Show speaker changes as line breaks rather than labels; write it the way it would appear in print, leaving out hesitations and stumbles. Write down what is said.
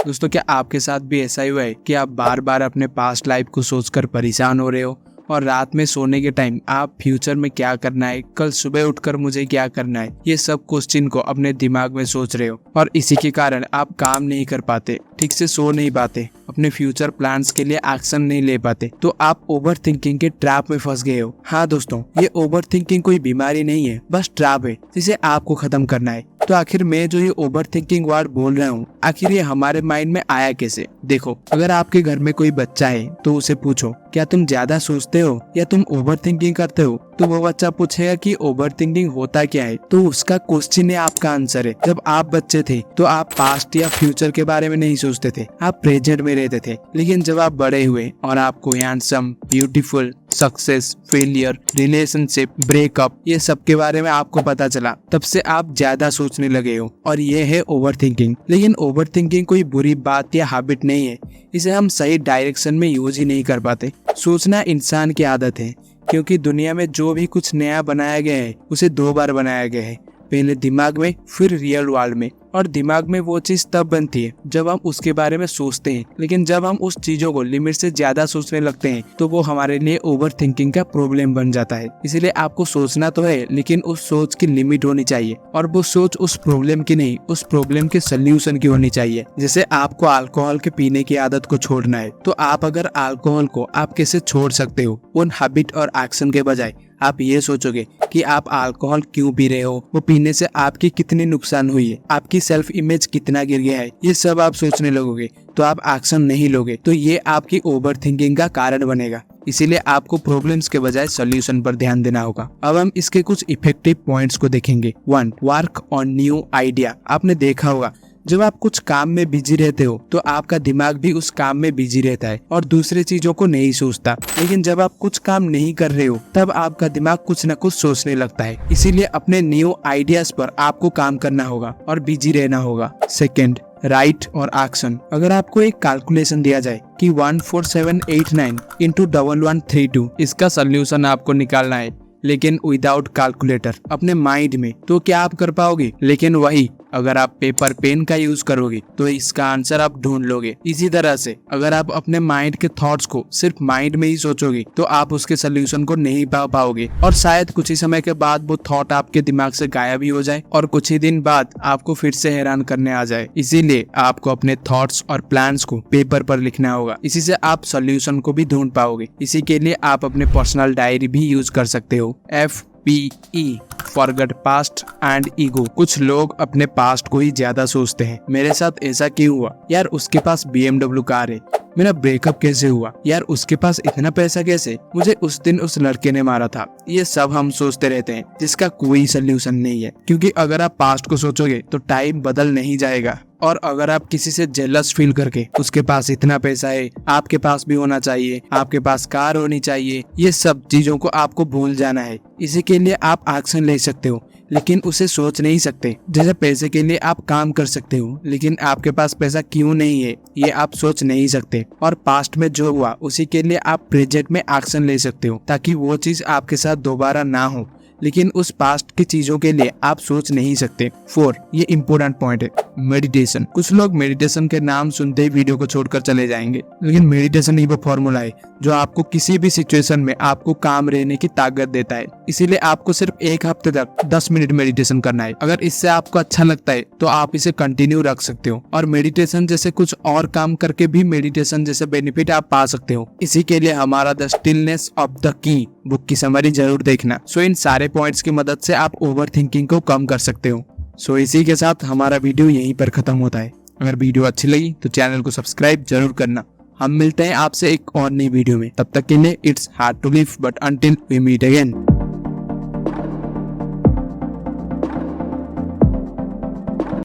दोस्तों, क्या आपके साथ भी ऐसा ही हुआ है कि आप बार बार अपने पास्ट लाइफ को सोचकर परेशान हो रहे हो और रात में सोने के टाइम आप फ्यूचर में क्या करना है, कल सुबह उठकर मुझे क्या करना है, ये सब क्वेश्चन को अपने दिमाग में सोच रहे हो और इसी के कारण आप काम नहीं कर पाते, ठीक से सो नहीं पाते, अपने फ्यूचर प्लान्स के लिए एक्शन नहीं ले पाते, तो आप ओवर थिंकिंग के ट्रैप में फंस गए हो। हाँ दोस्तों, ये ओवर थिंकिंग कोई बीमारी नहीं है, बस ट्रैप है जिसे आपको खत्म करना है। तो आखिर मैं जो ये ओवर थिंकिंग वर्ड बोल रहा हूँ, आखिर ये हमारे माइंड में आया कैसे? देखो, अगर आपके घर में कोई बच्चा है तो उसे पूछो, क्या तुम ज्यादा सोचते हो या तुम ओवर थिंकिंग करते हो? तो वो बच्चा पूछेगा कि ओवर थिंकिंग होता क्या है, तो उसका क्वेश्चन है आपका आंसर है। जब आप बच्चे थे तो आप पास्ट या फ्यूचर के बारे में नहीं सोचते थे, आप प्रेजेंट में रहते थे। लेकिन जब आप बड़े हुए और आपको handsome, beautiful, success, failure, relationship, breakup, ये सब के बारे में आपको पता चला, तब से आप ज्यादा सोचने लगे हो और ये है ओवर थिंकिंग। लेकिन ओवर थिंकिंग कोई बुरी बात या हैबिट नहीं है, इसे हम सही डायरेक्शन में यूज ही नहीं कर पाते। सोचना इंसान की आदत है, क्योंकि दुनिया में जो भी कुछ नया बनाया गया है उसे 2 बार बनाया गया है, पहले दिमाग में फिर रियल वर्ल्ड में। और दिमाग में वो चीज तब बनती है जब हम उसके बारे में सोचते हैं, लेकिन जब हम उस चीजों को लिमिट से ज्यादा सोचने लगते हैं तो वो हमारे लिए ओवर थिंकिंग का प्रॉब्लम बन जाता है। इसीलिए आपको सोचना तो है, लेकिन उस सोच की लिमिट होनी चाहिए और वो सोच उस प्रॉब्लम की नहीं, उस प्रॉब्लम के सोल्यूशन की होनी चाहिए। जैसे आपको अल्कोहल के पीने की आदत को छोड़ना है, तो आप अगर अल्कोहल को आप कैसे छोड़ सकते हो, उन हैबिट और एक्शन के बजाय आप ये सोचोगे कि आप अल्कोहल क्यों पी रहे हो, वो पीने से आपकी कितनी नुकसान हुई है, आपकी सेल्फ इमेज कितना गिर गया है, ये सब आप सोचने लगोगे तो आप एक्शन नहीं लोगे, तो ये आपकी ओवर थिंकिंग का कारण बनेगा। इसीलिए आपको प्रॉब्लम्स के बजाय सॉल्यूशन पर ध्यान देना होगा। अब हम इसके कुछ इफेक्टिव पॉइंट्स को देखेंगे। 1. Work on new idea. आपने देखा होगा, जब आप कुछ काम में बिजी रहते हो तो आपका दिमाग भी उस काम में बिजी रहता है और दूसरे चीजों को नहीं सोचता। लेकिन जब आप कुछ काम नहीं कर रहे हो तब आपका दिमाग कुछ न कुछ सोचने लगता है। इसीलिए अपने न्यू आइडियाज पर आपको काम करना होगा और बिजी रहना होगा। 2. राइट और एक्शन। अगर आपको एक कैलकुलेशन दिया जाए कि 14789 इंटू 1132, इसका सोल्यूशन आपको निकालना है, लेकिन विदाउट कैलकुलेटर अपने माइंड में, तो क्या आप कर पाओगे? लेकिन वही अगर आप पेपर पेन का यूज करोगे तो इसका आंसर आप ढूंढ लोगे। इसी तरह से अगर आप अपने माइंड के थॉट्स को सिर्फ माइंड में ही सोचोगे तो आप उसके सोल्यूशन को नहीं पा पाओगे और शायद कुछ ही समय के बाद वो थॉट आपके दिमाग से गायब ही हो जाए और कुछ ही दिन बाद आपको फिर से हैरान करने आ जाए। इसीलिए आपको अपने थॉट्स और प्लान्स को पेपर पर लिखना होगा, इसी से आप सोल्यूशन को भी ढूंढ पाओगे। इसी के लिए आप अपने पर्सनल डायरी भी यूज कर सकते हो। FPE forget past and ego. कुछ लोग अपने पास्ट को ही ज्यादा सोचते हैं। मेरे साथ ऐसा क्यों हुआ? यार उसके पास BMW कार है। मेरा ब्रेकअप कैसे हुआ? यार उसके पास इतना पैसा कैसे? मुझे उस दिन उस लड़के ने मारा था। ये सब हम सोचते रहते हैं जिसका कोई सोल्यूशन नहीं है, क्योंकि अगर आप पास्ट को सोचोगे तो टाइम बदल नहीं जाएगा। और अगर आप किसी से जेलस फील करके उसके पास इतना पैसा है, आपके पास भी होना चाहिए, आपके पास कार होनी चाहिए, ये सब चीजों को आपको भूल जाना है। इसी के लिए आप एक्शन ले सकते हो लेकिन उसे सोच नहीं सकते। जैसे पैसे के लिए आप काम कर सकते हो लेकिन आपके पास पैसा क्यों नहीं है ये आप सोच नहीं सकते। और पास्ट में जो हुआ उसी के लिए आप प्रेजेंट में एक्शन ले सकते हो ताकि वो चीज आपके साथ दोबारा ना हो, लेकिन उस पास्ट की चीजों के लिए आप सोच नहीं सकते। 4. ये इम्पोर्टेंट पॉइंट है, मेडिटेशन। कुछ लोग मेडिटेशन के नाम सुनते ही वीडियो को छोड़कर चले जाएंगे, लेकिन मेडिटेशन ही वो फॉर्मूला है जो आपको किसी भी सिचुएशन में आपको काम रहने की ताकत देता है। इसीलिए आपको सिर्फ 1 हफ्ते तक 10 मिनट मेडिटेशन करना है। अगर इससे आपको अच्छा लगता है तो आप इसे कंटिन्यू रख सकते हो और मेडिटेशन जैसे कुछ और काम करके भी मेडिटेशन जैसे बेनिफिट आप पा सकते हो। इसी के लिए हमारा the stillness of the key book की समरी जरूर देखना। सो इन सारे पॉइंट्स की मदद से आप ओवर थिंकिंग को कम कर सकते हो। सो इसी के साथ हमारा वीडियो यहीं पर खत्म होता है। अगर वीडियो अच्छी लगी तो चैनल को सब्सक्राइब जरूर करना। हम मिलते हैं आपसे एक और नई वीडियो में, तब तक के लिए it's hard to live but until we meet again.